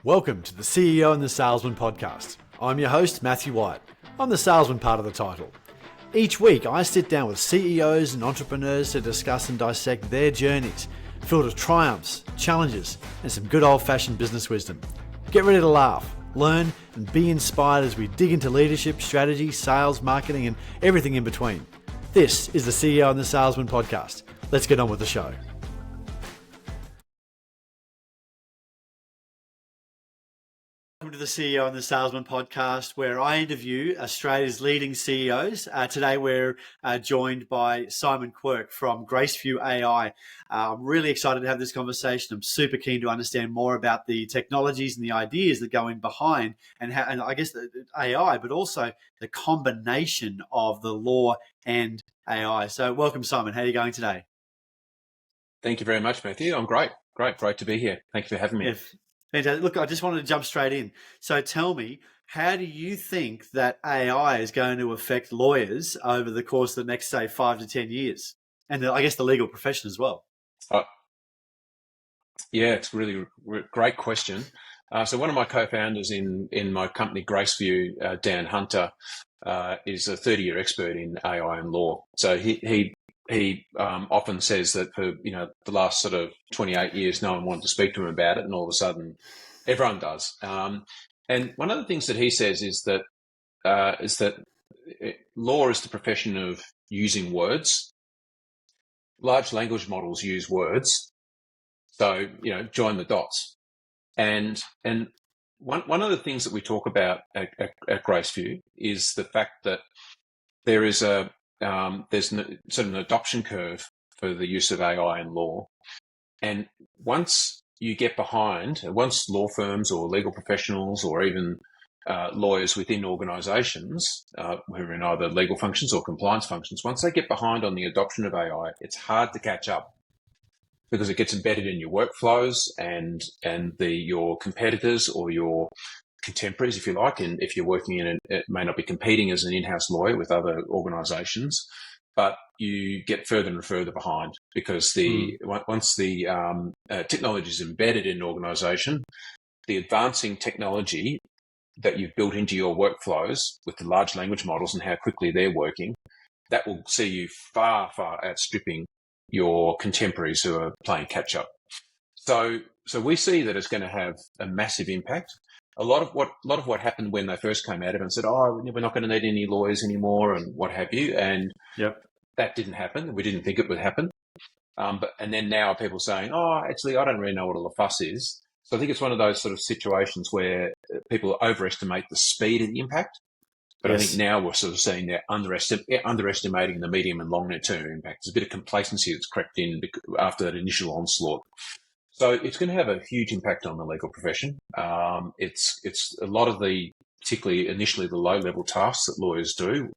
Welcome to the CEO and the Salesman podcast. I'm your host, Matthew Whyatt. I'm the salesman part of the title. Each week, I sit down with CEOs and entrepreneurs to discuss and dissect their journeys, filled with triumphs, challenges, and some good old-fashioned business wisdom. Get ready to laugh, learn, and be inspired as we dig into leadership, strategy, sales, marketing, and everything in between. This is the CEO and the Salesman podcast. Let's get on with the show. Welcome to the CEO and the Salesman podcast, where I interview Australia's leading CEOs. Today, we're joined by Simon Quirk from Graceview AI. I'm really excited to have this conversation. I'm super keen to understand more about the technologies and the ideas that go in behind, and I guess the AI, but also the combination of the law and AI. So, welcome, Simon. How are you going today? Thank you very much, Matthew. I'm great. Great to be here. Thank you for having me. Fantastic. Look, I just wanted to jump straight in. So tell me, how do you think that AI is going to affect lawyers over the course of the next, say, 5 to 10 years? And I guess the legal profession as well. Yeah, it's really great question. So one of my co-founders in my company, Graceview, Dan Hunter, is a 30-year expert in AI and law. So he often says that for the last sort of 28 years, no one wanted to speak to him about it, and all of a sudden, everyone does. And one of the things that he says is that law is the profession of using words. Large language models use words, so join the dots. And one of the things that we talk about at Graceview is the fact that there is there's sort of an adoption curve for the use of AI in law. And once law firms or legal professionals or even lawyers within organisations who are in either legal functions or compliance functions, once they get behind on the adoption of AI, it's hard to catch up because it gets embedded in your workflows and your competitors or your contemporaries, if you like, and if you're working it may not be competing as an in-house lawyer with other organisations, but you get further and further behind because once the technology is embedded in an organisation, the advancing technology that you've built into your workflows with the large language models and how quickly they're working, that will see you far outstripping your contemporaries who are playing catch up. So we see that it's going to have a massive impact. A lot of what happened when they first came out of it and said, "Oh, we're not going to need any lawyers anymore," and what have you, and that didn't happen. We didn't think it would happen, and then now people are saying, "Oh, actually, I don't really know what all the fuss is." So I think it's one of those sort of situations where people overestimate the speed of the impact, but I think now we're sort of seeing they're underestimating the medium and long term impact. There's a bit of complacency that's crept in after that initial onslaught. So it's going to have a huge impact on the legal profession. It's a lot of particularly initially the low-level tasks that lawyers do,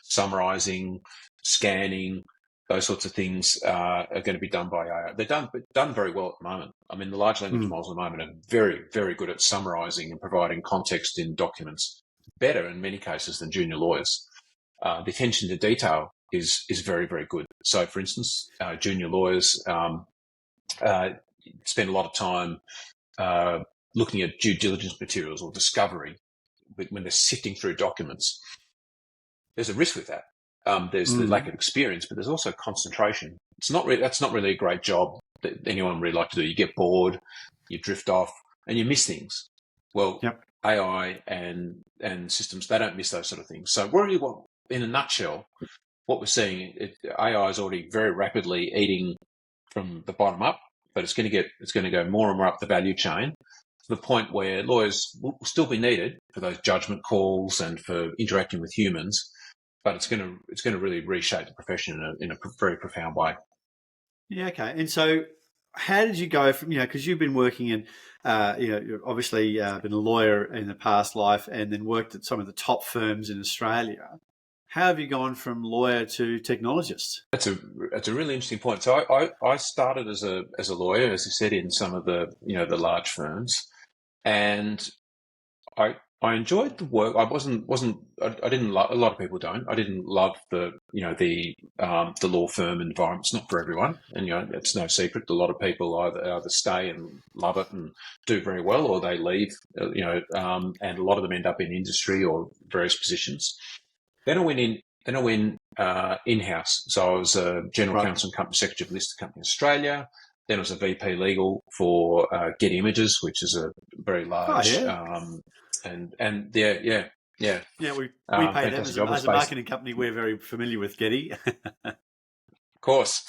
summarising, scanning, those sorts of things are going to be done by AI. They're done very well at the moment. I mean, the large language models at the moment are very, very good at summarising and providing context in documents, better in many cases than junior lawyers. The attention to detail is very, very good. So, for instance, junior lawyers spend a lot of time looking at due diligence materials or discovery when they're sifting through documents. There's a risk with that. There's the lack of experience, but there's also concentration. That's not really a great job that anyone really like to do. You get bored, you drift off, and you miss things. Well, AI and systems, they don't miss those sort of things. So really, in a nutshell, what we're seeing, AI is already very rapidly eating from the bottom up, but it's going to go more and more up the value chain to the point where lawyers will still be needed for those judgment calls and for interacting with humans, but it's going to really reshape the profession in a very profound way. Yeah, okay. And so, how did you go from because you've been working in you've obviously been a lawyer in the past life and then worked at some of the top firms in Australia. How have you gone from lawyer to technologist? That's a really interesting point. So I started as a lawyer, as you said, in some of the the large firms, and I I enjoyed the work. I didn't love, a lot of people don't. I didn't love the law firm environment. It's not for everyone. And, it's no secret. A lot of people either stay and love it and do very well, or they leave, and a lot of them end up in industry or various positions. Then I went in-house. So I was a general counsel and company secretary of a listed company in Australia. Then I was a VP legal for Getty Images, which is a very large, Yeah, we pay them as a marketing company. We're very familiar with Getty. Of course.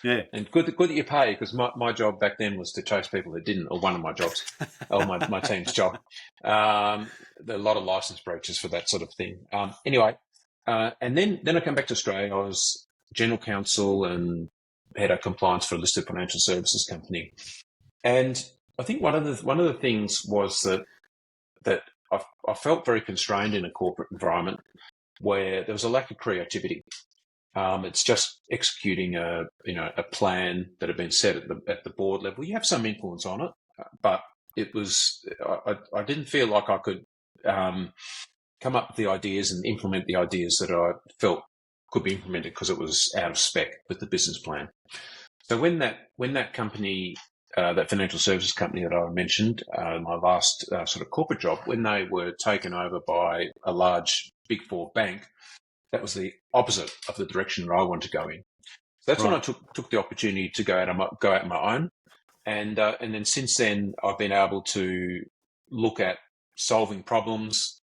Yeah. And good that you pay, because my job back then was to chase people that didn't, or one of my jobs, or my team's job. There are a lot of license breaches for that sort of thing. Anyway, and then I came back to Australia. I was general counsel and head of compliance for a listed financial services company. And I think one of the things was that I felt very constrained in a corporate environment where there was a lack of creativity. It's just executing a plan that had been set at the board level. You have some influence on it, but it was I didn't feel like I could come up with the ideas and implement the ideas that I felt could be implemented, because it was out of spec with the business plan. So when that company, that financial services company that I mentioned, my last sort of corporate job, when they were taken over by a large Big Four bank, that was the opposite of the direction that I wanted to go in. So that's when I took the opportunity to go out on my own, and then since then I've been able to look at solving problems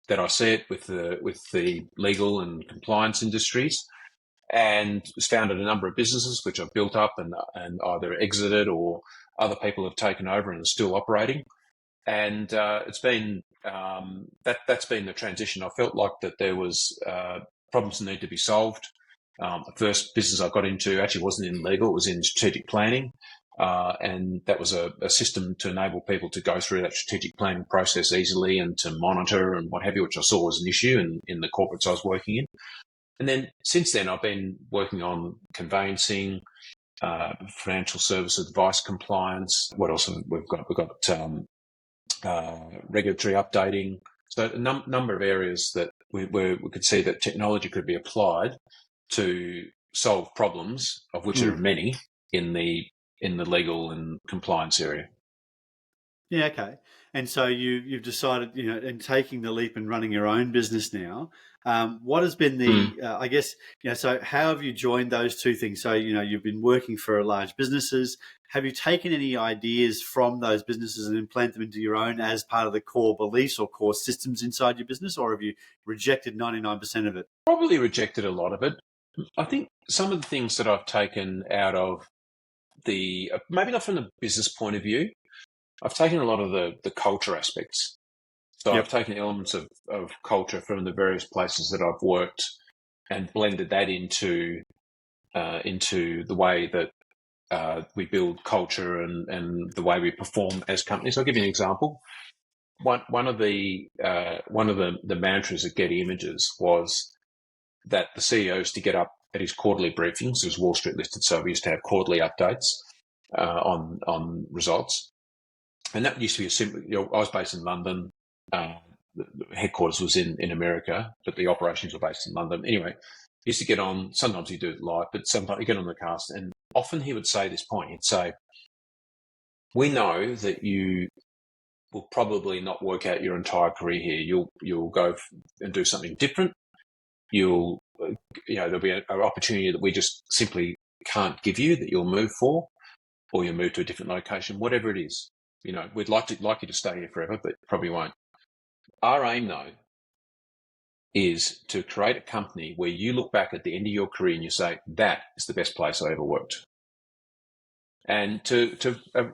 that I see it with the legal and compliance industries, and founded a number of businesses which I've built up and either exited or other people have taken over and are still operating. And it's been that's been the transition. I felt like that there was problems that need to be solved. The first business I got into actually wasn't in legal; it was in strategic planning, and that was a system to enable people to go through that strategic planning process easily and to monitor and what have you, which I saw was an issue in the corporates I was working in. And then since then, I've been working on conveyancing, financial service advice compliance. What else we've got? We've got regulatory updating. So a number of areas that we could see that technology could be applied to solve problems, of which there are many in the legal and compliance area. Yeah, okay. And so you've decided, in taking the leap and running your own business now, what has been the, so how have you joined those two things? So, you've been working for large businesses. Have you taken any ideas from those businesses and implanted them into your own as part of the core beliefs or core systems inside your business, or have you rejected 99% of it? Probably rejected a lot of it. I think some of the things that I've taken out of maybe not from the business point of view, I've taken a lot of the culture aspects. So I've taken elements of culture from the various places that I've worked and blended that into the way that we build culture and the way we perform as companies. I'll give you an example. One of the mantras at Getty Images was that the CEO used to get up at his quarterly briefings. It was Wall Street listed, so we used to have quarterly updates on results. And that used to be a simple. I was based in London. The headquarters was in America, but the operations were based in London. Anyway, he used to get on. Sometimes he'd do it live, but sometimes he'd get on the cast. And often he would say this point. He'd say, "We know that you will probably not work out your entire career here. You'll go and do something different. There'll be an opportunity that we just simply can't give you, that you'll move for, or you'll move to a different location, whatever it is. We'd like you to stay here forever, but probably won't. Our aim, though, is to create a company where you look back at the end of your career and you say, that is the best place I ever worked." And to a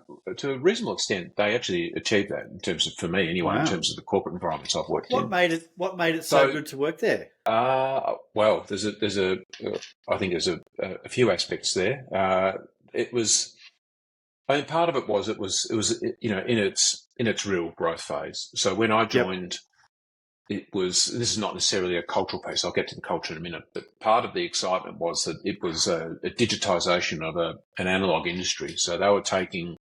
reasonable extent, they actually achieved that in terms of, for me anyway, in terms of the corporate environments I've worked in. What made it so good to work there? Well, there's I think there's a few aspects there. It was. I mean, part of it was in its real growth phase. So when I joined, this is not necessarily a cultural piece. I'll get to the culture in a minute, but part of the excitement was that it was a digitization of an analog industry. So they were taking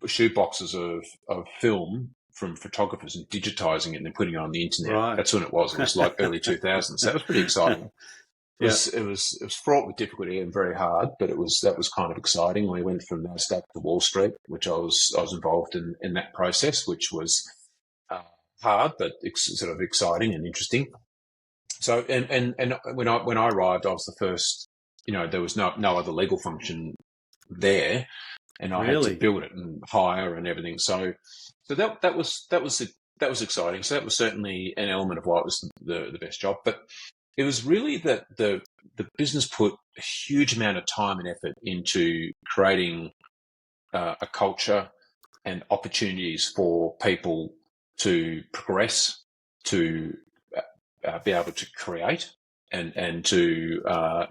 shoe boxes of film from photographers and digitizing it and then putting it on the internet. Right. That's when it was. It was like early 2000s. So that was pretty exciting. It was fraught with difficulty and very hard, but that was kind of exciting. We went from NASDAQ to Wall Street, which I was involved in that process, which was hard, but sort of exciting and interesting. So, and when I arrived, I was the first. There was no other legal function there, and I had to build it and hire and everything. So that was exciting. So that was certainly an element of why it was the best job. But it was really that the business put a huge amount of time and effort into creating a culture and opportunities for people to progress, to be able to create, and to I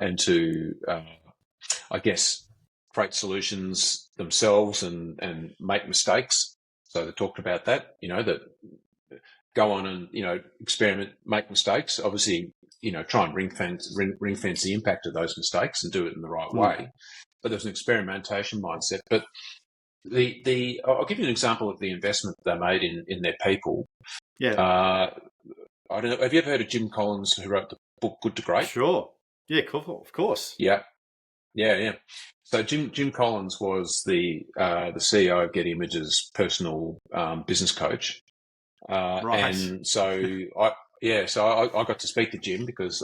guess create solutions themselves and make mistakes. So they talked about that, that go on and experiment, make mistakes. Obviously, try and ring fence the impact of those mistakes and do it in the right way. But there's an experimentation mindset. But I'll give you an example of the investment they made in their people. Yeah. I don't know. Have you ever heard of Jim Collins, who wrote the book Good to Great? Sure. Yeah, cool. Of course. Yeah. So Jim Collins was the CEO of Getty Images' personal business coach. Right. And so I got to speak to Jim because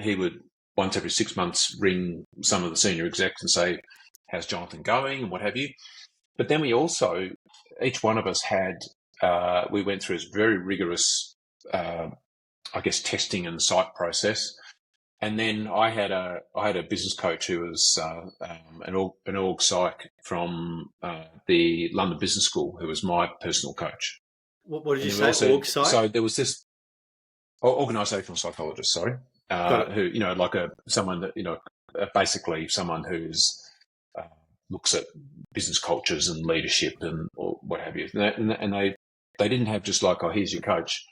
he would once every 6 months ring some of the senior execs and say, how's Jonathan going and what have you. But then we also, each one of us we went through a very rigorous, testing and site process. And then I had a business coach who was an org psych from the London Business School, who was my personal coach. What did you say? Org psych? So there was this organisational psychologist, who someone that basically someone who's looks at business cultures and leadership or what have you. And they didn't have just like, oh, here's your coach.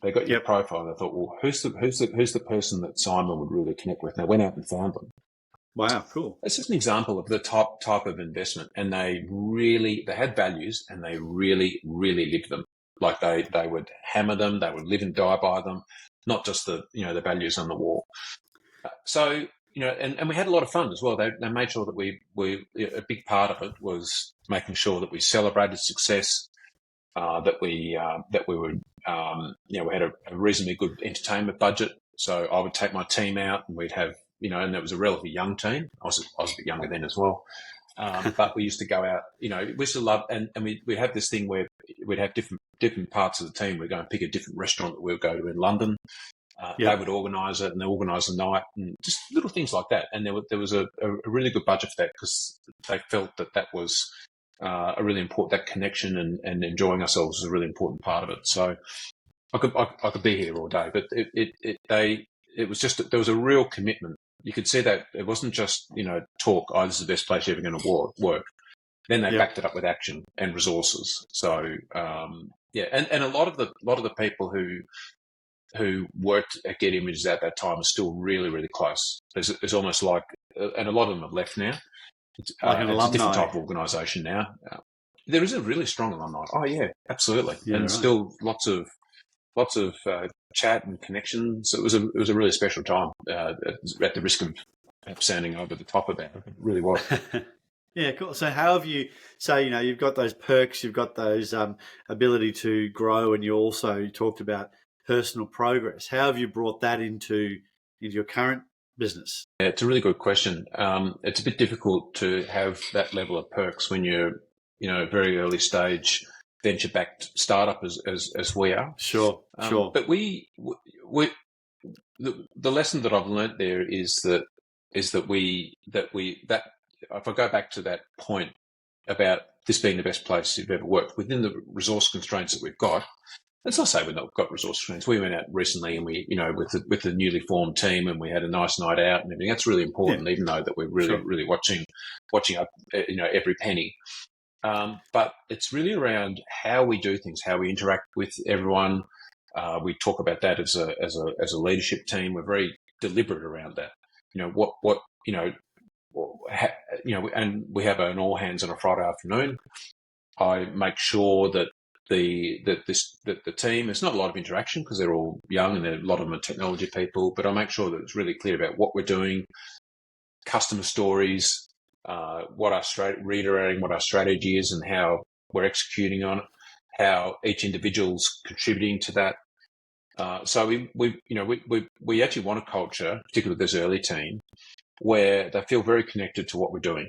They got your profile and they thought, well, who's the person that Simon would really connect with? And they went out and found them. Wow, cool. That's just an example of the type of investment. And they had values and they really, really lived them. Like they would hammer them, they would live and die by them, not just the values on the wall. So, and we had a lot of fun as well. They made sure that we a big part of it was making sure that we celebrated success, that we would, we had a reasonably good entertainment budget. So I would take my team out and we'd have, and it was a relatively young team. I was a bit younger then as well. But we used to go out, we used to love, and we have this thing where we'd have different parts of the team. We'd go and pick a different restaurant that we'd go to in London. They would organise it and they organise the night and just little things like that. And there was a really good budget for that because they felt that was a really important, that connection and enjoying ourselves was a really important part of it. So I could be here all day, but it was just, there was a real commitment. You could see that it wasn't just, talk, oh, this is the best place you're ever going to work. Then they backed it up with action and resources. So, and a lot of the people who worked at Getty Images at that time are still really, really close. It's almost like, and a lot of them have left now. It's a different type of organisation now. There is a really strong alumni. Oh yeah, absolutely, and still lots of chat and connections. It was a really special time. At the risk of sounding over the top about it, it really was. Yeah, cool. So how have you? So you've got those perks, you've got those ability to grow, and you talked about personal progress. How have you brought that into your current business? Yeah, it's a really good question. It's a bit difficult to have that level of perks when you're, a very early stage venture-backed startup as we are. Sure. But the lesson that I've learned there is that if I go back to that point about this being the best place you've ever worked within the resource constraints that we've got. Let's not say we've not got resource constraints. We went out recently and we, with the newly formed team, and we had a nice night out and everything. That's really important, even though that we're really watching up, every penny. But it's really around how we do things, how we interact with everyone. We talk about that as a leadership team. We're very deliberate around that. And we have an all hands on a Friday afternoon. I make sure that the team. There's not a lot of interaction because they're all young and a lot of them are technology people. But I make sure that it's really clear about what we're doing, customer stories, reiterating what our strategy is and how we're executing on it, how each individual's contributing to that. So we actually want a culture, particularly with this early team, where they feel very connected to what we're doing.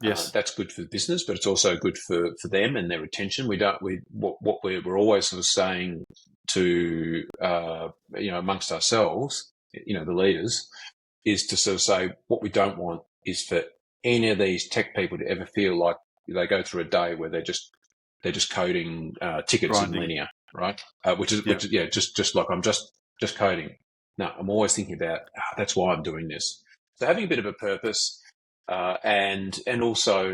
Yes, that's good for the business, but it's also good for them and their retention. What we're always sort of saying to amongst ourselves, the leaders, is to sort of say what we don't want is for any of these tech people to ever feel like they go through a day where they're just coding tickets in linear, right? Which is just like I'm just coding. No, I'm always thinking about that's why I'm doing this. So having a bit of a purpose, and also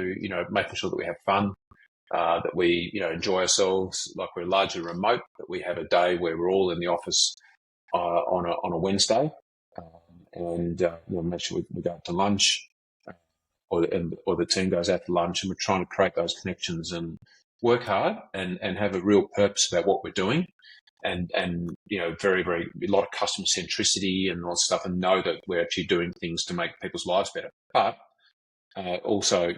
making sure that we have fun, that we enjoy ourselves. Like we're largely remote, but we have a day where we're all in the office on a Wednesday, and make sure we go out to lunch, or the team goes out to lunch, and we're trying to create those connections and work hard and have a real purpose about what we're doing, and very, very a lot of customer centricity and all that stuff, and know that we're actually doing things to make people's lives better, but also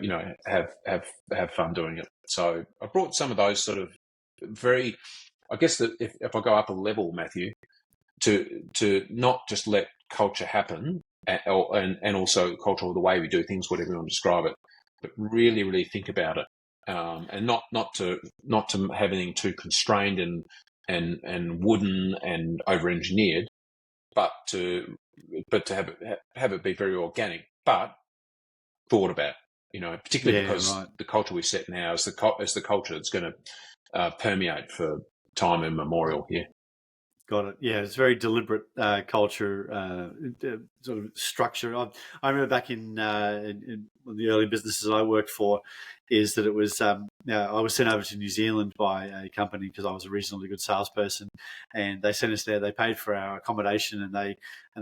have fun doing it. So I brought some of those sort of very, I guess that if I go up a level, Matthew, to not just let culture happen, and also culture, the way we do things, whatever you want to describe it, but really, really think about it, and not to have anything too constrained and wooden and over engineered, but to have it be very organic, but thought about, particularly because the culture we set now is the culture that's going to permeate for time immemorial here. Got it. Yeah, it's very deliberate culture, sort of structure. I remember back in the early businesses I worked for, is that it was I was sent over to New Zealand by a company because I was a reasonably good salesperson, and they sent us there. They paid for our accommodation, and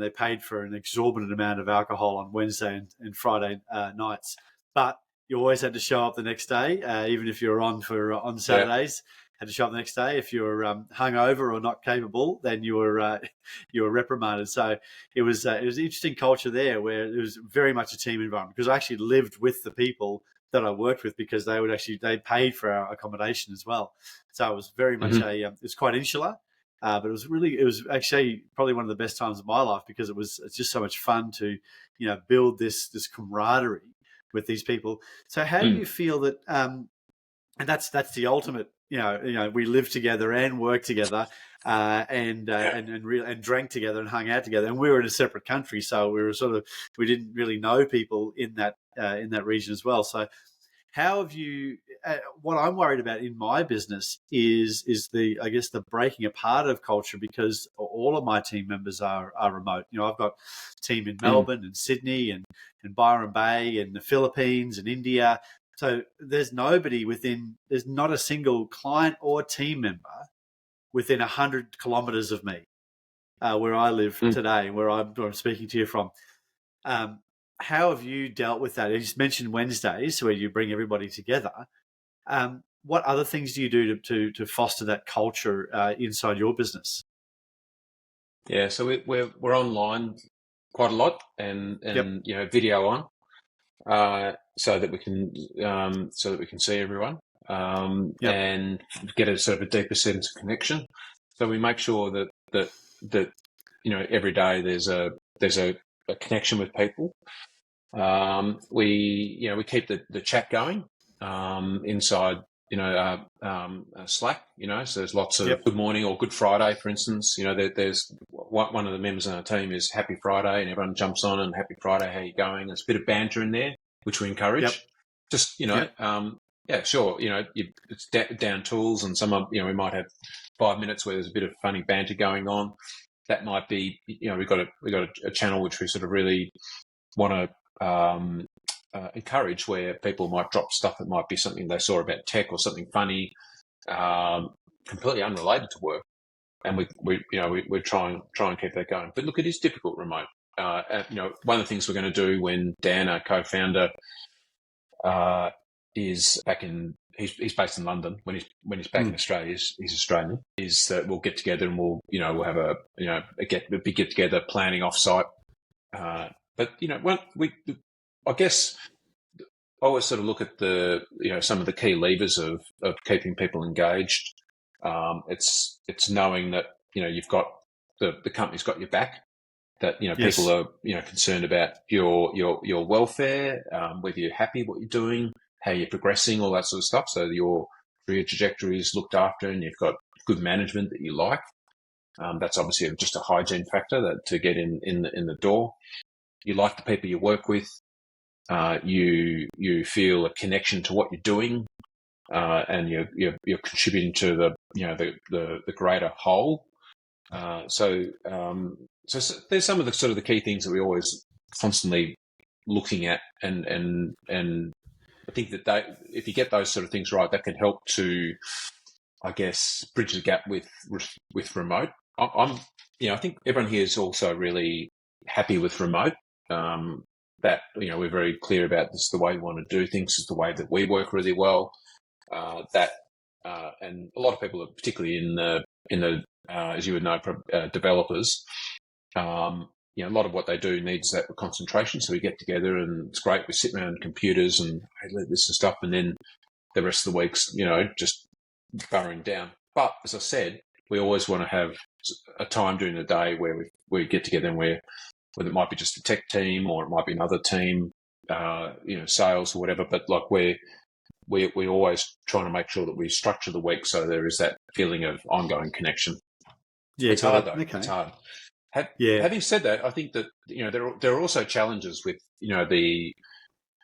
they paid for an exorbitant amount of alcohol on Wednesday and Friday nights. But you always had to show up the next day, even if you were on Saturdays. Yeah. Had to show up the next day. If you were hungover or not capable, then you were reprimanded. So it was an interesting culture there, where it was very much a team environment, because I actually lived with the people that I worked with, because they paid for our accommodation as well. So it was very much it's quite insular, but it was actually probably one of the best times of my life, because it's just so much fun to build this camaraderie with these people. So how do you feel that? And that's the ultimate. We lived together and worked together, and drank together and hung out together. And we were in a separate country, so we didn't really know people in that region as well. So, how have you? What I'm worried about in my business is the breaking apart of culture, because all of my team members are remote. I've got a team in Melbourne and Sydney and Byron Bay and the Philippines and India. So there's not a single client or team member within 100 kilometres of me, where I live today, where I'm speaking to you from. How have you dealt with that? You just mentioned Wednesdays, where you bring everybody together. What other things do you do to foster that culture inside your business? Yeah, so we're online quite a lot, and video on. So that we can see everyone, and get a sort of a deeper sense of connection. So we make sure that every day there's a connection with people. We keep the chat going inside Slack. So there's lots of good morning or good Friday, for instance. There's one of the members on our team is Happy Friday, and everyone jumps on and Happy Friday, how you going? There's a bit of banter in there, which we encourage. Just sure. It's down tools, and we might have 5 minutes where there's a bit of funny banter going on. That might be, we've got a channel which we sort of really want to encourage, where people might drop stuff that might be something they saw about tech or something funny, completely unrelated to work, and we try and keep that going. But look, it is difficult remote. One of the things we're going to do when Dan, our co-founder, is back in he's based in London. When he's back in Australia, he's Australian. Is that we'll get together and we'll have a big get together planning offsite. But I guess I always sort of look at some of the key levers of keeping people engaged. It's knowing that you've got the company's got your back. That Yes. people are concerned about your welfare, whether you're happy what you're doing, how you're progressing, all that sort of stuff. So your career trajectory is looked after, and you've got good management that you like. That's obviously just a hygiene factor that to get in the door. You like the people you work with. You feel a connection to what you're doing, and you're contributing to the greater whole. So there's some of the sort of the key things that we always constantly looking at, and I think that if you get those sort of things right, that can help to, I guess, bridge the gap with remote. I think everyone here is also really happy with remote. That we're very clear about this is the way we want to do things, is the way that we work really well. And a lot of people, particularly in the as you would know, developers, a lot of what they do needs that concentration. So we get together and it's great. We sit around computers and this and stuff, and then the rest of the week's just burrowing down. But as I said, we always want to have a time during the day where we get together and whether it might be just a tech team or it might be another team, sales or whatever. But like we're always trying to make sure that we structure the week so there is that feeling of ongoing connection. Yeah, it's hard though. Okay. It's hard. Having said that, I think that there are also challenges with the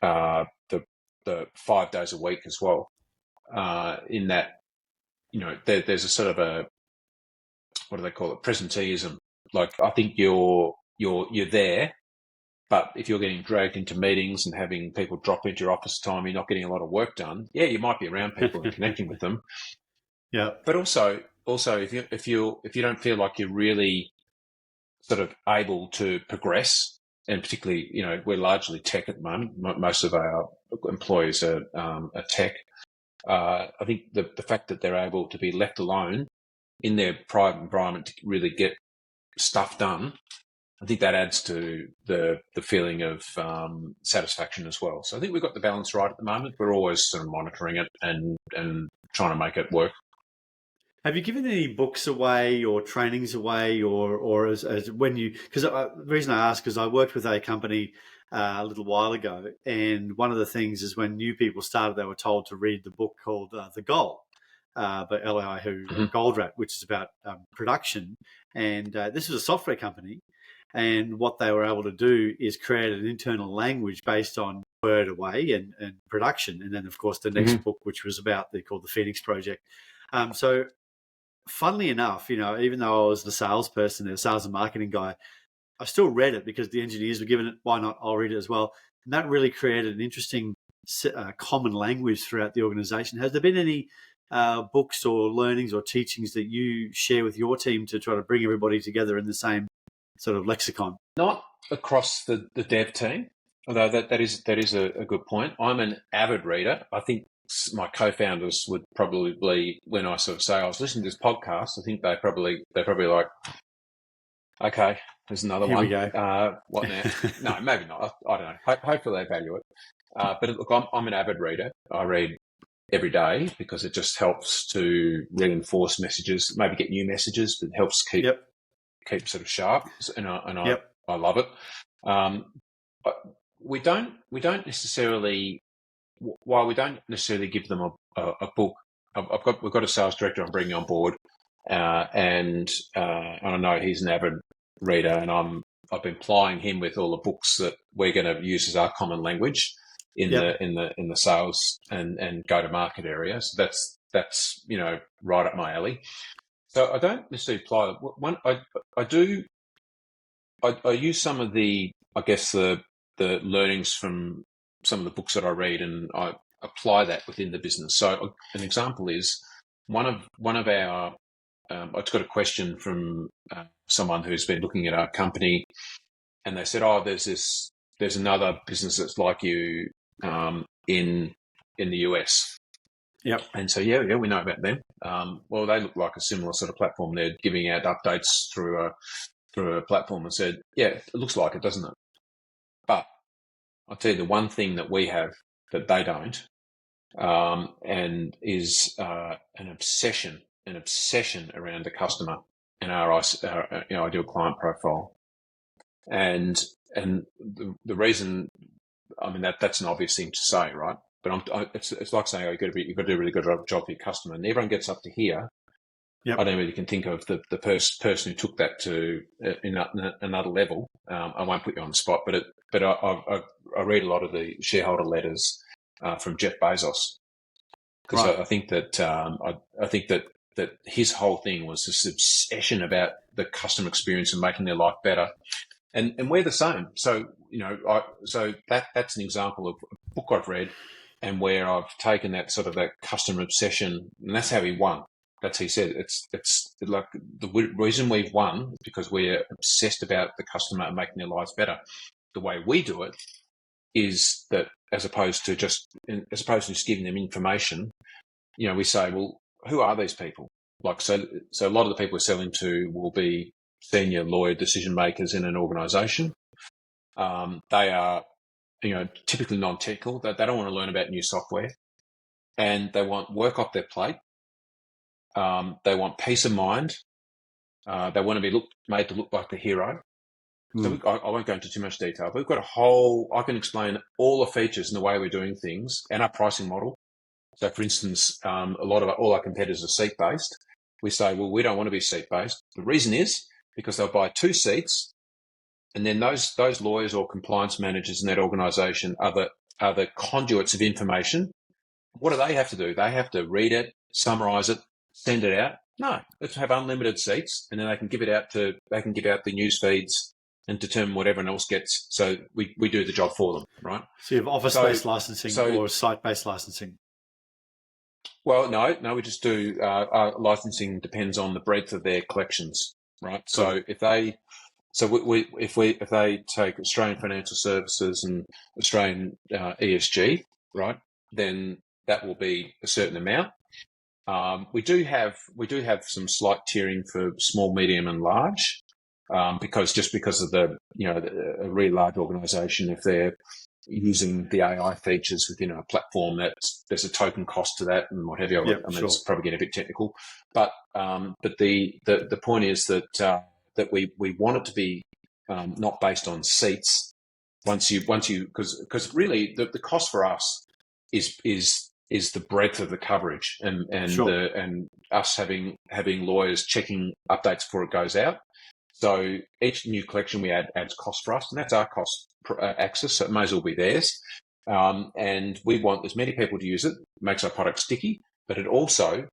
5 days a week as well. In that there's a sort of a, what do they call it, presenteeism. Like I think you're there, but if you're getting dragged into meetings and having people drop into your office time, you're not getting a lot of work done. Yeah, you might be around people and connecting with them. Yeah. But also if you don't feel like you're really sort of able to progress, and particularly we're largely tech at the moment. Most of our employees are tech. I think the fact that they're able to be left alone in their private environment to really get stuff done, I think that adds to the feeling of satisfaction as well. So I think we've got the balance right at the moment. We're always sort of monitoring it and trying to make it work. Have you given any books away or trainings away, or as when you? Because the reason I ask is I worked with a company a little while ago, and one of the things is when new people started, they were told to read the book called The Goal by Elihu Goldratt, which is about production. And this was a software company, and what they were able to do is create an internal language based on word away and production. And then, of course, the next book, which was called the Phoenix Project. So funnily enough, even though I was the salesperson, the sales and marketing guy, I still read it because the engineers were given it. Why not? I'll read it as well. And that really created an interesting common language throughout the organization. Has there been any books or learnings or teachings that you share with your team to try to bring everybody together in the same sort of lexicon? Not across the dev team, although that is a good point. I'm an avid reader. I think my co-founders would probably, when I sort of say I was listening to this podcast, I think they probably like, okay, there's another Here one. we go. What now? No, maybe not. I don't know. Hopefully they value it. But look, I'm an avid reader. I read every day because it just helps to reinforce messages, maybe get new messages, but it helps keep sort of sharp. And I love it. But we don't necessarily. While we don't necessarily give them a book, we've got a sales director I'm bringing on board, and I know he's an avid reader, and I've been plying him with all the books that we're going to use as our common language in the sales and go to market area. So that's right up my alley. So I don't necessarily apply one. I use some of the, I guess, the learnings from some of the books that I read, and I apply that within the business. So an example is one of our, I just got a question from someone who's been looking at our company, and they said, there's another business that's like you in the US. Yep. And so, yeah, we know about them. Well, they look like a similar sort of platform. They're giving out updates through a platform and said, yeah, it looks like it, doesn't it? But I'll tell you the one thing that we have that they don't, and is an obsession around the customer and our ideal client profile. And the reason, I mean, that's an obvious thing to say, right? But it's like saying, you've got to do a really good job for your customer. And everyone gets up to here. Yep. I don't really can think of the person who took that to another level. I won't put you on the spot, but I read a lot of the shareholder letters from Jeff Bezos, because Right. I think that I think that his whole thing was this obsession about the customer experience and making their life better. And we're the same. So, so that's an example of a book I've read, and where I've taken that sort of that customer obsession, and that's how he won. That's how he said. It's like the reason we've won is because we're obsessed about the customer and making their lives better. The way we do it is that, as opposed to just giving them information, we say, well, who are these people? Like, so a lot of the people we're selling to will be senior lawyer decision makers in an organisation. They are, typically non-technical. They don't want to learn about new software, and they want work off their plate. They want peace of mind. They want to be made to look like the hero. So I won't go into too much detail, but we've got I can explain all the features and the way we're doing things and our pricing model. So, for instance, all our competitors are seat-based. We say, well, we don't want to be seat-based. The reason is because they'll buy 2 seats, and then those lawyers or compliance managers in that organisation are the conduits of information. What do they have to do? They have to read it, summarise it, send it out. No, let's have unlimited seats, and then they can give out the news feeds and determine what everyone else gets. So we do the job for them, right? So you have office-based licensing or site-based licensing? Well, no, we just do our licensing depends on the breadth of their collections, right? Cool. So if they take Australian financial services and Australian ESG, right, then that will be a certain amount. We do have some slight tiering for small, medium, and large, because of a really large organisation, if they're using the AI features within a platform, that there's a token cost to that and what have you. Sure. It's probably getting a bit technical, but the point is that we want it to be not based on seats. Once you because really the cost for us is the breadth of the coverage and Sure. and us having lawyers checking updates before it goes out. So each new collection we add adds cost for us, and that's our cost axis, so it may as well be theirs. And we want as many people to use it. It makes our product sticky, but it also,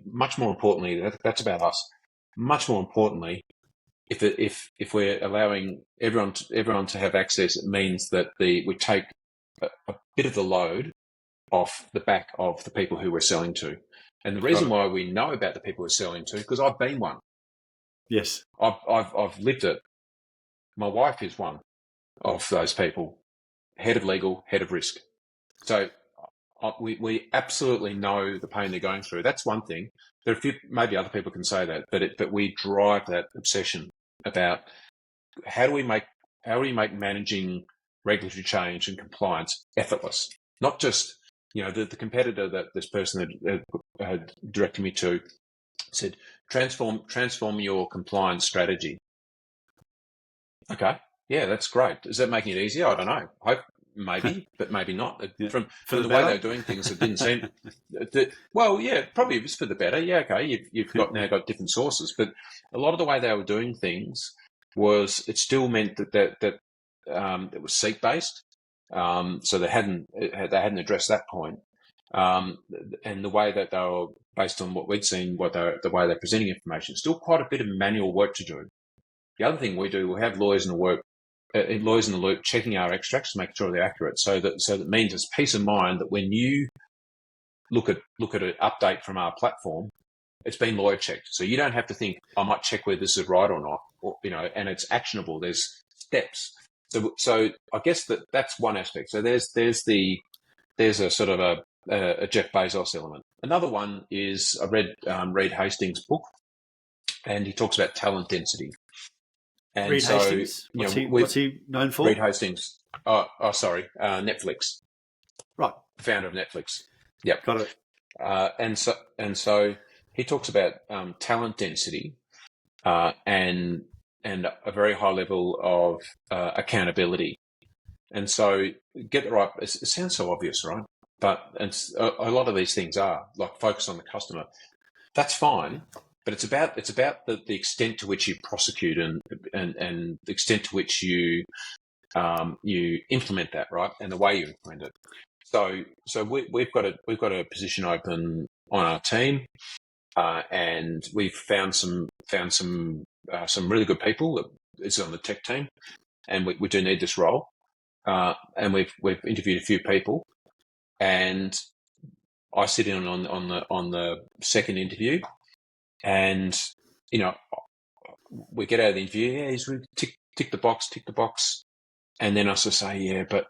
much more importantly, that's about us. Much more importantly, if we're allowing everyone to have access, it means that we take a bit of the load off the back of the people who we're selling to. And the reason why we know about the people we're selling to, because I've been one. Yes. I've lived it. My wife is one of those people, head of legal, head of risk. So we absolutely know the pain they're going through. That's one thing. There are maybe other people can say that, but we drive that obsession about how do we make managing regulatory change and compliance effortless. Not just, the competitor that this person had directed me to said, transform your compliance strategy. Okay. Yeah, that's great. Is that making it easier? I don't know. Maybe, but maybe not. From the way they're doing things, it didn't seem. Well, yeah, probably it was for the better. Yeah, okay. You've now got different sources, but a lot of the way they were doing things was it still meant that it was seat based. So they hadn't addressed that point. And the way that they were based on what we'd seen, the way they're presenting information, still quite a bit of manual work to do. The other thing we do, we have lawyers in the loop checking our extracts, making sure they're accurate. So that means it's peace of mind that when you look at an update from our platform, it's been lawyer checked. So you don't have to think, I might check whether this is right or not, and it's actionable. There's steps. So I guess that's one aspect. So there's a sort of a Jeff Bezos element. Another one is I read Reed Hastings' book, and he talks about talent density. And Reed so, Hastings, what's he known for? Reed Hastings, Netflix, Right, founder of Netflix. Yep. got it. And so he talks about talent density and a very high level of accountability. And so get the right. It sounds so obvious, right? But a lot of these things are like focus on the customer. That's fine, but it's about the extent to which you prosecute and the extent to which you implement that, right, and the way you implement it. So we've got a position open on our team, and we've found some really good people that is on the tech team, and we do need this role. And we've interviewed a few people, and I sit in on the second interview, and we get out of the interview. Yeah, he's really tick the box, and then I sort of say, yeah, but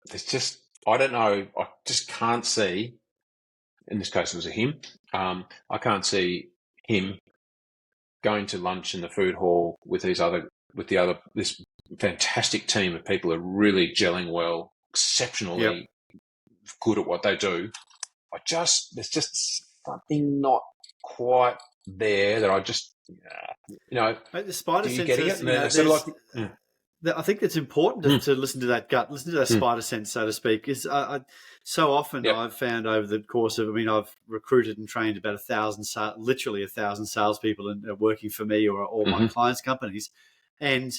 there's just I don't know. I just can't see. In this case, it was a him. I can't see him going to lunch in the food hall with this fantastic team of people who are really gelling well, exceptionally good at what they do. There's just something not quite there that I just, The spider do you senses, get it? I think it's important to listen to that gut, listen to that spider sense, so to speak. Is so often I've found over the course of, I've recruited and trained about 1,000 salespeople and working for me or all my clients' companies, and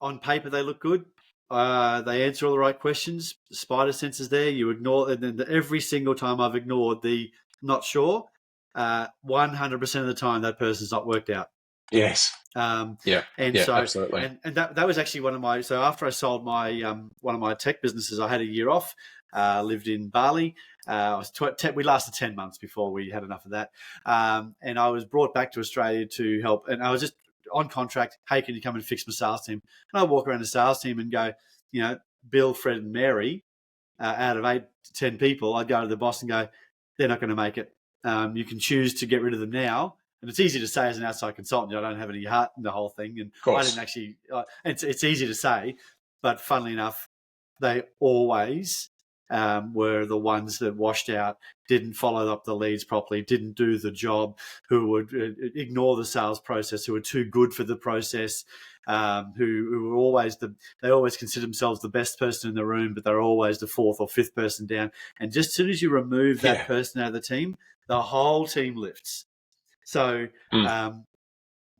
on paper they look good. They answer all the right questions. The spider sense is there. You ignore, and then every single time I've ignored the not sure, 100% of the time that person's not worked out. Yes. Absolutely. And that was actually one of my. So after I sold my one of my tech businesses, I had a year off. Lived in Bali. We lasted 10 months before we had enough of that. And I was brought back to Australia to help. And I was just on contract. Hey, can you come and fix my sales team? And I walk around the sales team and go, Bill, Fred, and Mary. Out of 8 to 10 people, I'd go to the boss and go, they're not going to make it. You can choose to get rid of them now. And it's easy to say as an outside consultant, I don't have any heart in the whole thing. And I didn't actually, it's easy to say, but funnily enough, they always were the ones that washed out, didn't follow up the leads properly, didn't do the job, who would ignore the sales process, who were too good for the process, who were always they always consider themselves the best person in the room, but they're always the 4th or 5th person down. And just as soon as you remove that person out of the team, the whole team lifts. So,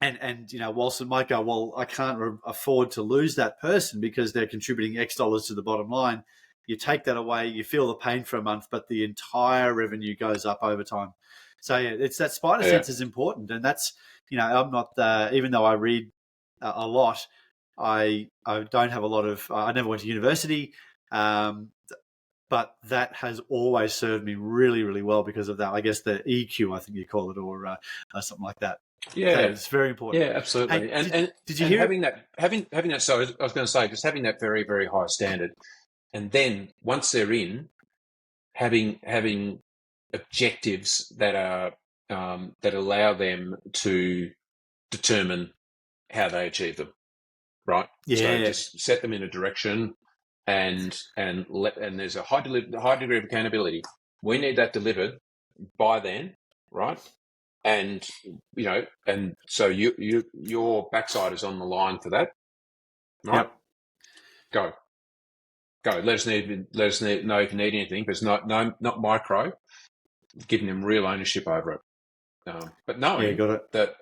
whilst it might go, well, I can't afford to lose that person because they're contributing X dollars to the bottom line. You take that away, you feel the pain for a month, but the entire revenue goes up over time. So it's that spider sense is important, and that's I'm not even though I read a lot, I don't have a lot of. I never went to university. But that has always served me really, really well because of that. I guess the EQ, I think you call it, or something like that. Yeah, so it's very important. Yeah, absolutely. Hey, did you hear having that? So I was going to say, just having that very, very high standard, and then once they're in, having objectives that are that allow them to determine how they achieve them. Right. Yeah. So just set them in a direction. And there's a high degree of accountability. We need that delivered by then, right? And and so your backside is on the line for that, right? Yep. Go. Let us know if you need anything, but it's not micro. Giving them real ownership over it, but knowing got it. that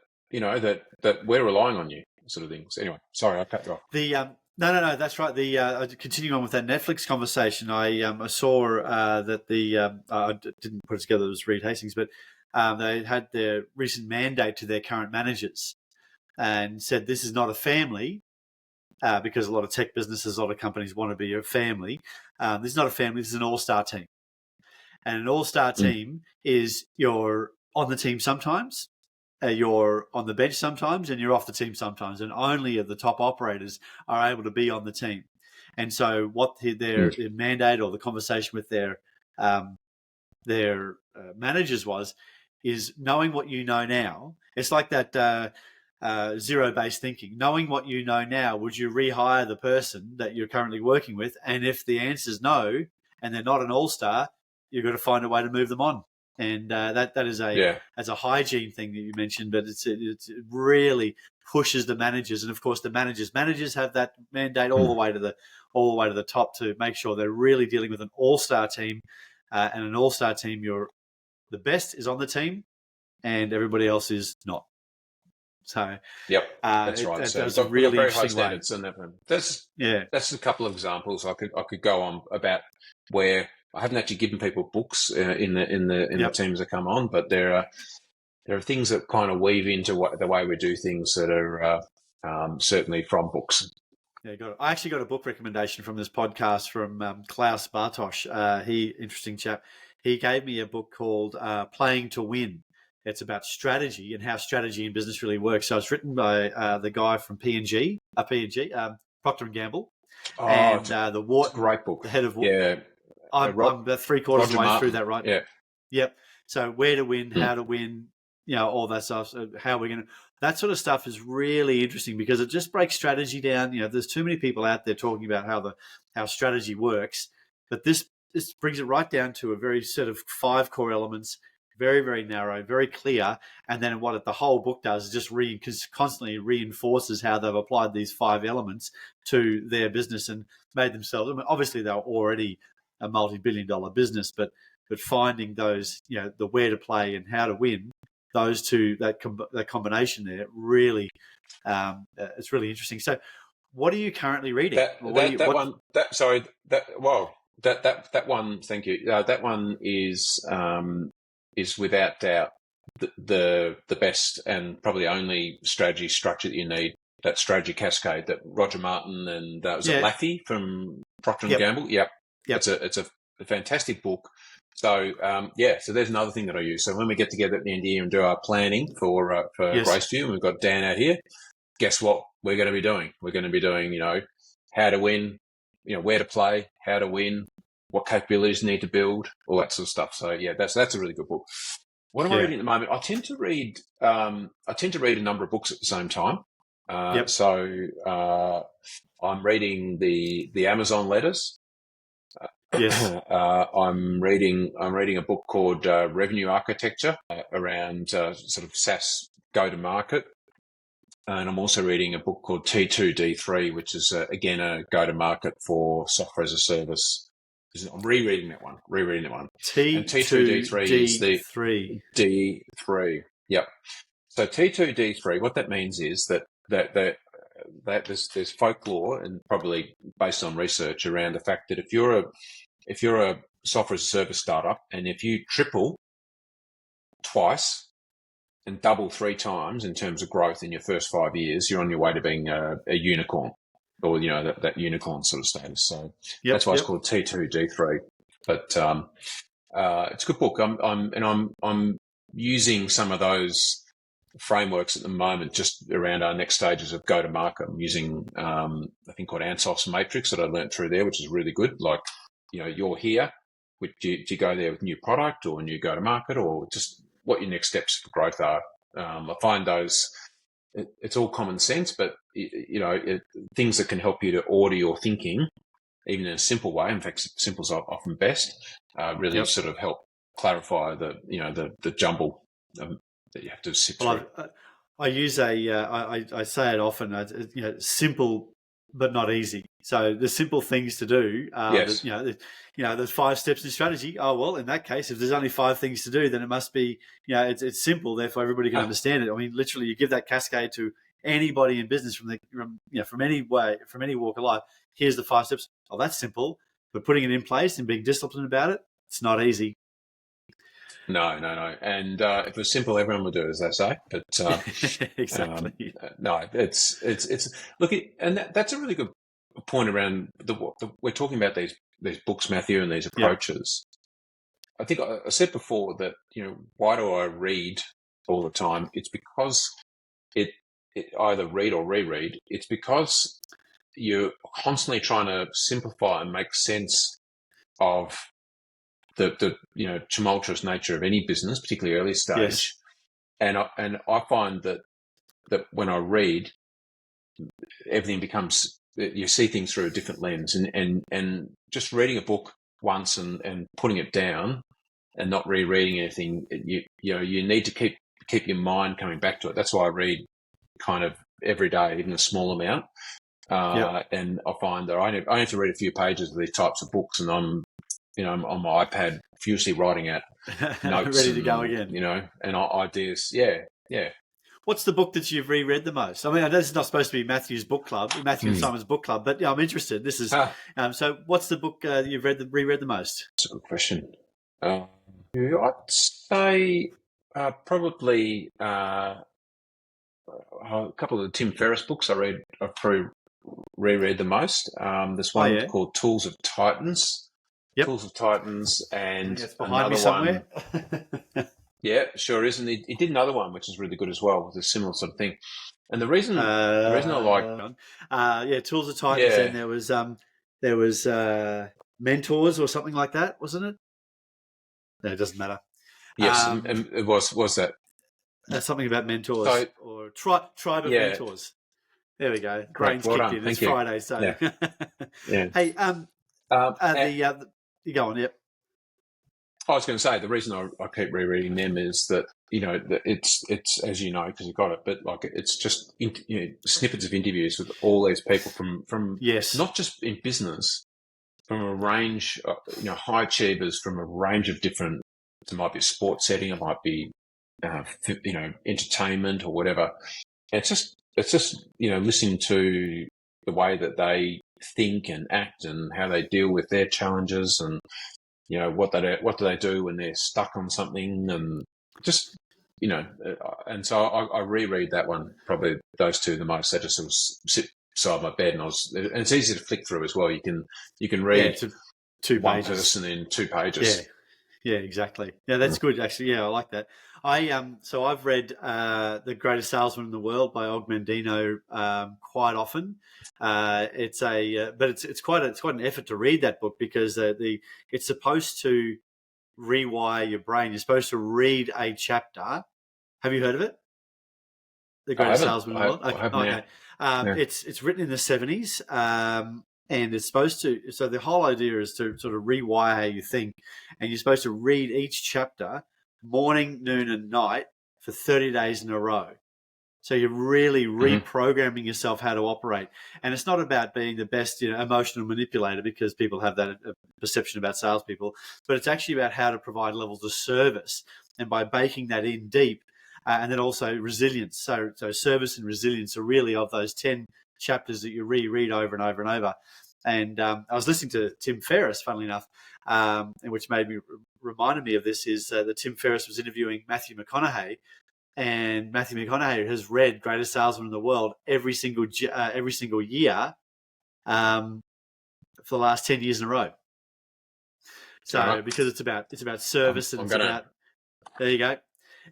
that we're relying on you, sort of things. Anyway, sorry, I cut you off. No, that's right. Continuing on with that Netflix conversation, I saw that I didn't put it together, it was Reed Hastings, but they had their recent mandate to their current managers and said this is not a family, because a lot of tech businesses, a lot of companies want to be a family. This is not a family, this is an all-star team. And an all-star team is you're on the team sometimes, you're on the bench sometimes, and you're off the team sometimes, and only the top operators are able to be on the team. And so what their mandate or the conversation with their their managers is knowing what you know now. It's like that zero-based thinking. Knowing what you know now, would you rehire the person that you're currently working with? And if the answer is no, and they're not an all-star, you've got to find a way to move them on. And that is as a hygiene thing that you mentioned, but it really pushes the managers, and of course the managers have that mandate all the way to the top to make sure they're really dealing with an all-star team, and an all-star team, the best is on the team, and everybody else is not. So that's right. So that's a really very interesting high way. standards, and that's a couple of examples I could go on about where I haven't actually given people books in the teams that come on, but there are things that kind of weave into the way we do things that are certainly from books. Yeah, got it. I actually got a book recommendation from this podcast from Klaus Bartosz. Interesting chap. He gave me a book called Playing to Win. It's about strategy and how strategy in business really works. So it's written by the guy from P&G, Procter and Gamble, and it's a great book. The head of yeah. I'm about 3/4 of the way through that, right? Yeah. Yep. So where to win, how to win, all that stuff. So how we're going to, that sort of stuff is really interesting because it just breaks strategy down. There's too many people out there talking about how strategy works, but this brings it right down to a very sort of 5 core elements, very, very narrow, very clear. And then what the whole book does is just constantly reinforces how they've applied these 5 elements to their business and made themselves, I mean, obviously they were already a multi-billion-dollar business, but finding those, the where to play and how to win, those two, that combination there, really, it's really interesting. So, what are you currently reading? That one. Thank you. That one is without doubt the best and probably only strategy structure that you need. That strategy cascade that Roger Martin and was it Laffey from Procter and Gamble. Yep. It's a fantastic book. So so there's another thing that I use. So when we get together at the end of the year and do our planning for Graceview, and we've got Dan out here, guess what we're going to be doing? We're going to be doing, how to win, where to play, how to win, what capabilities need to build, all that sort of stuff. So that's a really good book. What am I reading at the moment? I tend to read a number of books at the same time. So I'm reading the Amazon letters. Yes. I'm reading a book called Revenue Architecture around sort of SaaS go-to-market. And I'm also reading a book called T2D3, which is, again, a go-to-market for software as a service. I'm rereading that one. T2D3 is the D3. Yep. So T2D3, what that means is that there's folklore and probably based on research around the fact that if you're a software as a service startup and if you triple twice and double 3 times in terms of growth in your first 5 years, you're on your way to being a unicorn, or that unicorn sort of status. So that's why it's called T2D3. But it's a good book. I'm using some of those frameworks at the moment just around our next stages of go-to-market. I'm using a thing called Ansos's Matrix that I learned through there, which is really good. Like, you're here. Do you go there with new product or new go-to-market, or just what your next steps for growth are? I find those, it's all common sense, but things that can help you to order your thinking, even in a simple way. In fact, simple is often best. Really sort of help clarify the jumble that you have to sit through. I use I say it often. Simple but not easy. So the simple things to do. There's 5 steps in strategy. Oh well, in that case, if there's only 5 things to do, then it must be it's simple. Therefore, everybody can understand it. I mean, literally, you give that cascade to anybody in business from any walk of life. Here's the 5 steps. Oh, that's simple. But putting it in place and being disciplined about it, it's not easy. No. And if it was simple, everyone would do it, as they say. But exactly. No, it's look, and that's a really good point around we're talking about these books, Matthew, and these approaches. I think I said before that why do I read all the time? It's because it either read or reread. It's because you're constantly trying to simplify and make sense of the tumultuous nature of any business, particularly early stage. Yes. And I find that when I read, everything becomes, you see things through a different lens, and just reading a book once and putting it down and not rereading anything, you need to keep your mind coming back to it. That's why I read kind of every day, even a small amount. And I find that I have to read a few pages of these types of books, and I'm on my iPad furiously writing out notes, ready to go again. And ideas. Yeah. What's the book that you've reread the most? I mean, I know this is not supposed to be Matthew's book club, Matthew and Simon's book club, but I'm interested. This is so. What's the book you've reread the most? That's a good question. I'd say probably a couple of the Tim Ferriss books I've probably reread the most. There's one called Tools of Titans. Yep. Tools of Titans, and it's behind me somewhere. Yeah, sure is. And he did another one which is really good as well, with a similar sort of thing. And the reason I like Tools of Titans, and there was Mentors or something like that, wasn't it? No, it doesn't matter. Yes, and it was that. Something about mentors or tribe of mentors. There we go. Brain's kicked in. It's Friday, so yeah. Hey, you go on. Yep. I was going to say, the reason I keep rereading them is that it's as you know, because you got it, but like it's just snippets of interviews with all these people from not just in business, from a range of, high achievers from a range of different. It might be a sports setting, it might be entertainment or whatever. And it's just listening to the way that they think and act and how they deal with their challenges, and what do they do when they're stuck on something, and just and so I reread that one, probably those two the most. They just sort of sit beside my bed, and it's easy to flick through as well. You can read one person in 2 pages. Yeah, exactly. Yeah, that's good actually. Yeah, I like that. So I've read The Greatest Salesman in the World by Og Mandino quite often. It's quite an effort to read that book, because it's supposed to rewire your brain. You're supposed to read a chapter. Have you heard of it? The Greatest Salesman in the World. Okay. It's written in the 70s. And it's supposed to, so the whole idea is to sort of rewire how you think. And you're supposed to read each chapter morning, noon, and night for 30 days in a row. So you're really reprogramming yourself how to operate. And it's not about being the best emotional manipulator, because people have that perception about salespeople, but it's actually about how to provide levels of service. And by baking that in deep, and then also resilience. So service and resilience are really of those 10 chapters that you reread over and over and over. And I was listening to Tim Ferriss, funnily enough, and which reminded me of this, is that Tim Ferriss was interviewing Matthew McConaughey, and Matthew McConaughey has read Greatest Salesman in the World every single year for the last 10 years in a row. So because it's about service, there you go.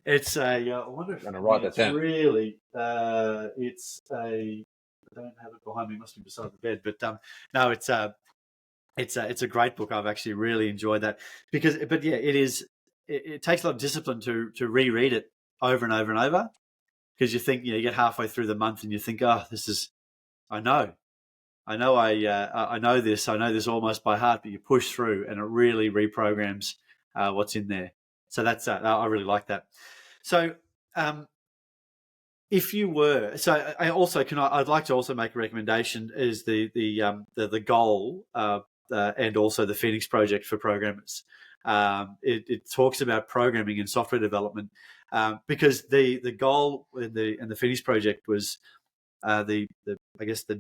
It's I wonder if I'm going to write that down. Really, it's a. I don't have it behind me. It must be beside the bed. But no, it's a great book. I've actually really enjoyed that, it takes a lot of discipline to reread it over and over and over, because you think you get halfway through the month and you think, I know this almost by heart, but you push through and it really reprograms what's in there. So that's I really like that. So if you were, so I'd like to also make a recommendation, is the goal and also the Phoenix Project for programmers. It talks about programming and software development, because the goal in the Phoenix Project was the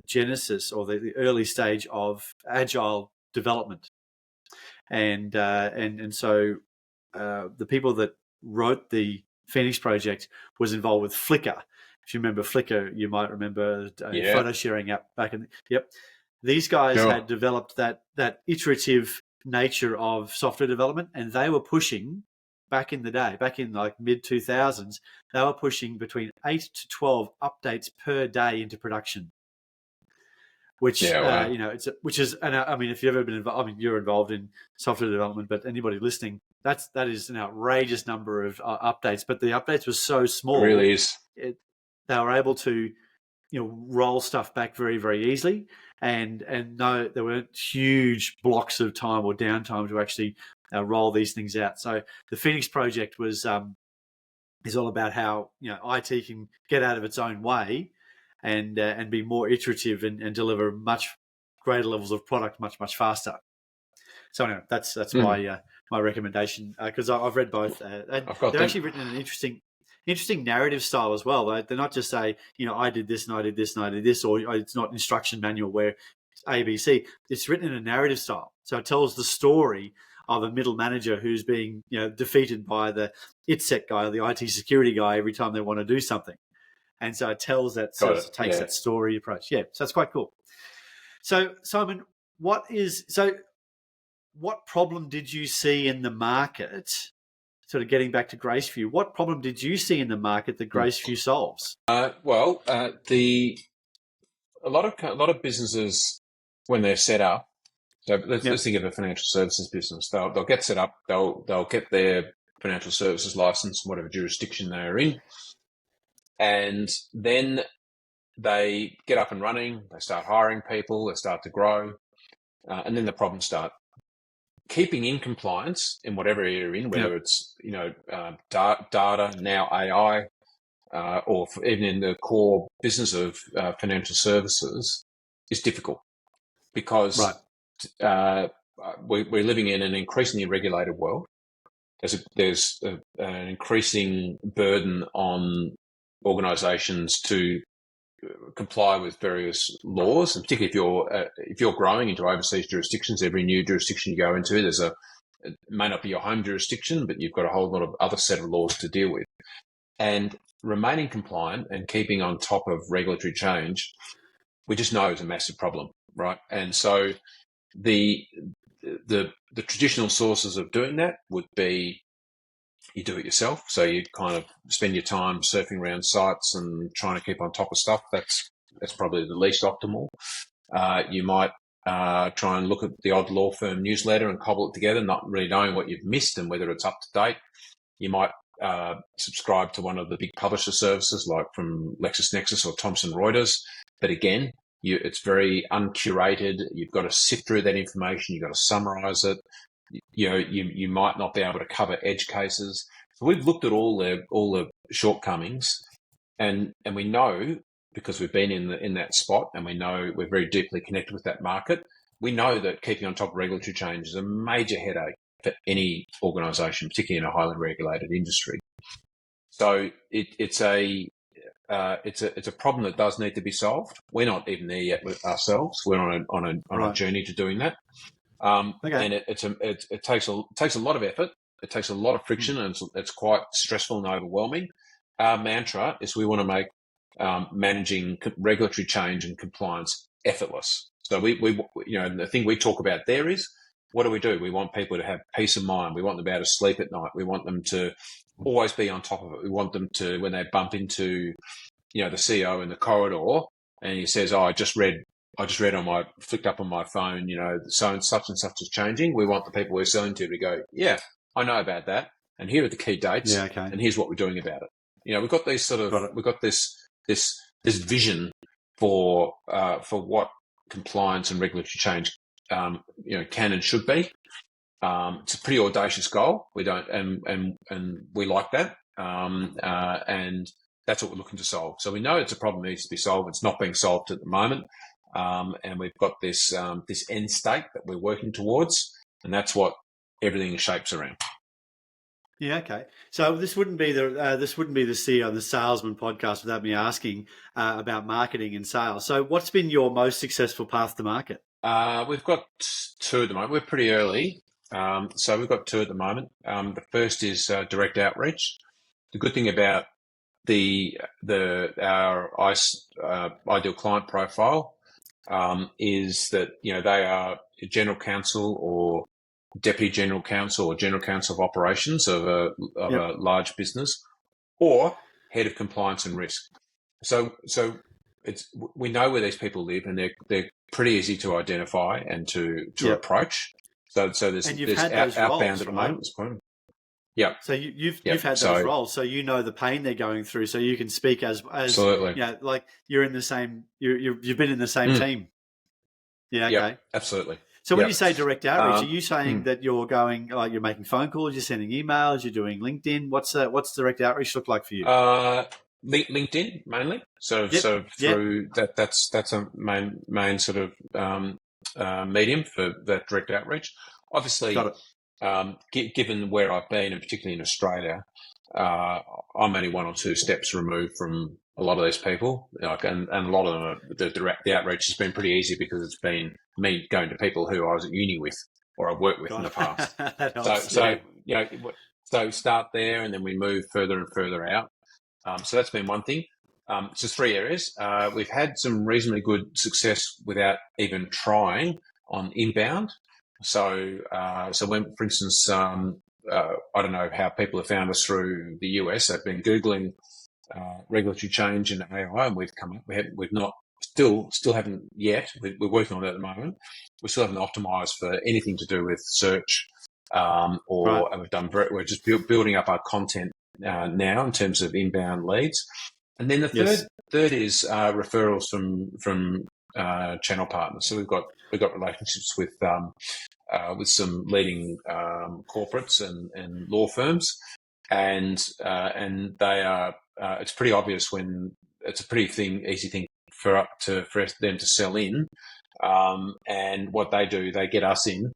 genesis, or the early stage of agile development, and so the people that wrote the Phoenix Project was involved with Flickr. If you remember Flickr, you might remember a photo sharing app back in. These guys had developed that iterative nature of software development, and they were pushing back in the day, back in like mid 2000s, they were pushing between 8 to 12 updates per day into production. which Yeah, wow. I mean, if you've ever been involved, I mean, you're involved in software development, but anybody listening, that is an outrageous number of updates. But the updates were so It small, really is. they were able to roll stuff back very, very easily, and no, there weren't huge blocks of time or downtime to actually roll these things out. So the Phoenix project is all about how IT can get out of its own way and be more iterative and deliver much greater levels of product much faster. So anyway, that's my recommendation, because I've read both. And they're actually written in an interesting narrative style as well. They're not just say, I did this and I did this and I did this, or it's not instruction manual where it's ABC. It's written in a narrative style. So it tells the story of a middle manager who's being defeated by the ITSEC guy or the IT security guy every time they want to do something. And so it tells that, takes that story approach. Yeah, so it's quite cool. So Simon, what problem did you see in the market? Sort of getting back to Graceview, what problem did you see in the market that Graceview solves? A lot of businesses, when they're set up, so let's think of a financial services business. They'll get set up. They'll get their financial services license, whatever jurisdiction they're in, and then they get up and running. They start hiring people. They start to grow, and then the problems start. Keeping in compliance in whatever area you're in, whether it's data, now AI, or even in the core business of financial services, is difficult because we're living in an increasingly regulated world. There's an increasing burden on organisations to comply with various laws, and particularly if you're growing into overseas jurisdictions. Every new jurisdiction you go into, it may not be your home jurisdiction, but you've got a whole lot of other set of laws to deal with. And remaining compliant and keeping on top of regulatory change, we just know is a massive problem, right? And so the traditional sources of doing that would be you do it yourself. So you kind of spend your time surfing around sites and trying to keep on top of stuff. That's probably the least optimal. You might try and look at the odd law firm newsletter and cobble it together, not really knowing what you've missed and whether it's up to date. You might subscribe to one of the big publisher services like from LexisNexis or Thomson Reuters. But again, it's very uncurated. You've got to sift through that information. You've got to summarize it. You might not be able to cover edge cases. So we've looked at all the shortcomings, and we know, because we've been in that spot, and we know we're very deeply connected with that market. We know that keeping on top of regulatory change is a major headache for any organisation, particularly in a highly regulated industry. So it's a problem that does need to be solved. We're not even there yet with ourselves. We're on a journey to doing that. And it takes a lot of effort. It takes a lot of friction, and it's quite stressful and overwhelming. Our mantra is we want to make managing regulatory change and compliance effortless. So we the thing we talk about there is, what do? We want people to have peace of mind. We want them to be able to sleep at night. We want them to always be on top of it. We want them to, when they bump into the CEO in the corridor and he says, "Oh, I just read flicked up on my phone, so and such is changing." We want the people we're selling to go, "Yeah, I know about that, and here are the key dates, and here's what we're doing about it." We've got these we've got this vision for what compliance and regulatory change, can and should be. It's a pretty audacious goal. We don't, and we like that, and that's what we're looking to solve. So we know it's a problem that needs to be solved. It's not being solved at the moment. And we've got this end state that we're working towards, and that's what everything shapes around. Yeah, okay. So this wouldn't be the CEO of the Salesman podcast without me asking about marketing and sales. So what's been your most successful path to market? We've got two at the moment. We're pretty early, so we've got two at the moment. The first is direct outreach. The good thing about our ICE ideal client profile is that they are a general counsel or deputy general counsel or general counsel of operations of a large business, or head of compliance and risk. So we know where these people live, and they're pretty easy to identify and to approach. So there's and you've had those outbound roles, at the right? moment. Yeah. So you've had those roles, so you know the pain they're going through, so you can speak as absolutely. Like you're in the same, you've been in the same team. Yeah. Okay. Yep, absolutely. So when you say direct outreach, are you saying that you're going, like you're making phone calls, you're sending emails, you're doing LinkedIn? What's direct outreach look like for you? LinkedIn mainly. So through that, that's a main sort of medium for that direct outreach. Obviously, given where I've been, and particularly in Australia, I'm only one or two steps removed from a lot of these people, and a lot of them the outreach has been pretty easy because it's been me going to people who I was at uni with or I've worked with in the past. So start there, and then we move further and further out. So that's been one thing. It's just three areas. We've had some reasonably good success without even trying on inbound. So when, for instance, I don't know how people have found us through the US. They've been Googling regulatory change in AI, and we've come up. We've not still haven't yet. We're working on it at the moment. We still haven't optimized for anything to do with search, and we're just building up our content now in terms of inbound leads. And then the third is referrals from channel partners. So we've got relationships with some leading corporates and law firms, and they are. It's pretty obvious when it's a pretty easy thing for them to sell in, and what they do, they get us in.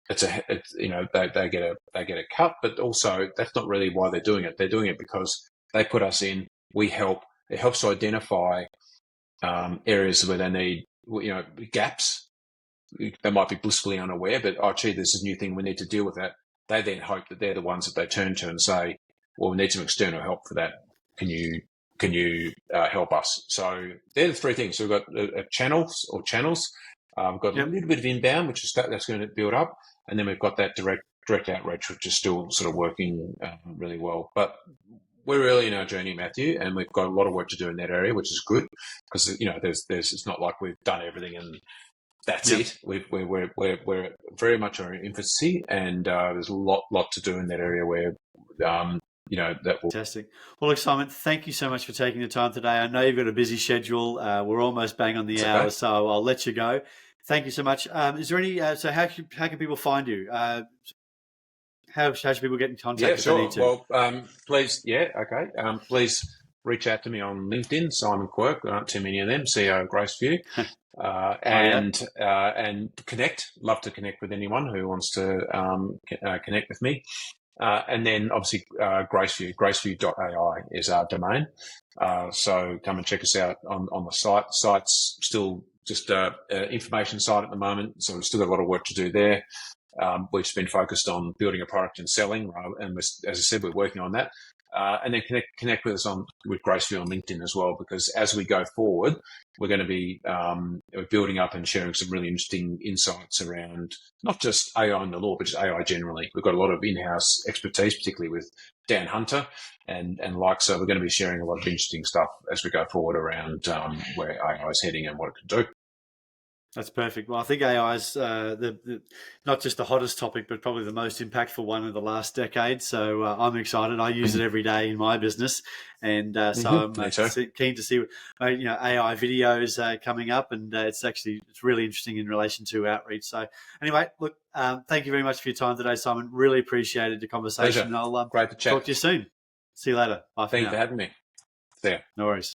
They get a cut, but also that's not really why they're doing it. They're doing it because they put us in. We help. It helps to identify areas where they need, gaps. They might be blissfully unaware, but there's a new thing, we need to deal with that. They then hope that they're the ones that they turn to and say, well, we need some external help for that. Can you help us? So they're the three things. So we've got channels. We've got a little bit of inbound, which is that's going to build up, and then we've got that direct outreach, which is still sort of working really well. But we're early in our journey, Matthew, and we've got a lot of work to do in that area, which is good because there's it's not like we've done everything and that's it. We're very much in our infancy, and there's a lot to do in that area where that will. Fantastic. Well, look, Simon, thank you so much for taking the time today. I know you've got a busy schedule. We're almost bang on the hour, so I'll let you go. Thank you so much. Is there any? So how can people find you? How should people get in contact? Yeah, if they need to? Well, please, please reach out to me on LinkedIn, Simon Quirk. There aren't too many of them. CEO of Graceview, and connect. Love to connect with anyone who wants to connect with me. And then obviously Graceview, Graceview.ai is our domain. So come and check us out on the site. The site's still just an information site at the moment, so we've still got a lot of work to do there. We've just been focused on building a product and selling, and as I said, we're working on that. And then connect with us with Graceview on LinkedIn as well, because as we go forward, we're going to be building up and sharing some really interesting insights around not just AI in the law, but just AI generally. We've got a lot of in-house expertise, particularly with Dan Hunter and like. So we're going to be sharing a lot of interesting stuff as we go forward around where AI is heading and what it can do. That's perfect. Well, I think AI is not just the hottest topic, but probably the most impactful one of the last decade. So I'm excited. I use it every day in my business, and so I'm keen to see AI videos coming up, and it's really interesting in relation to outreach. So anyway, look, thank you very much for your time today, Simon. Really appreciated the conversation. Pleasure. I'll Great to chat. Talk to you soon. See you later. Bye for now. Thank you for having me. See ya. No worries.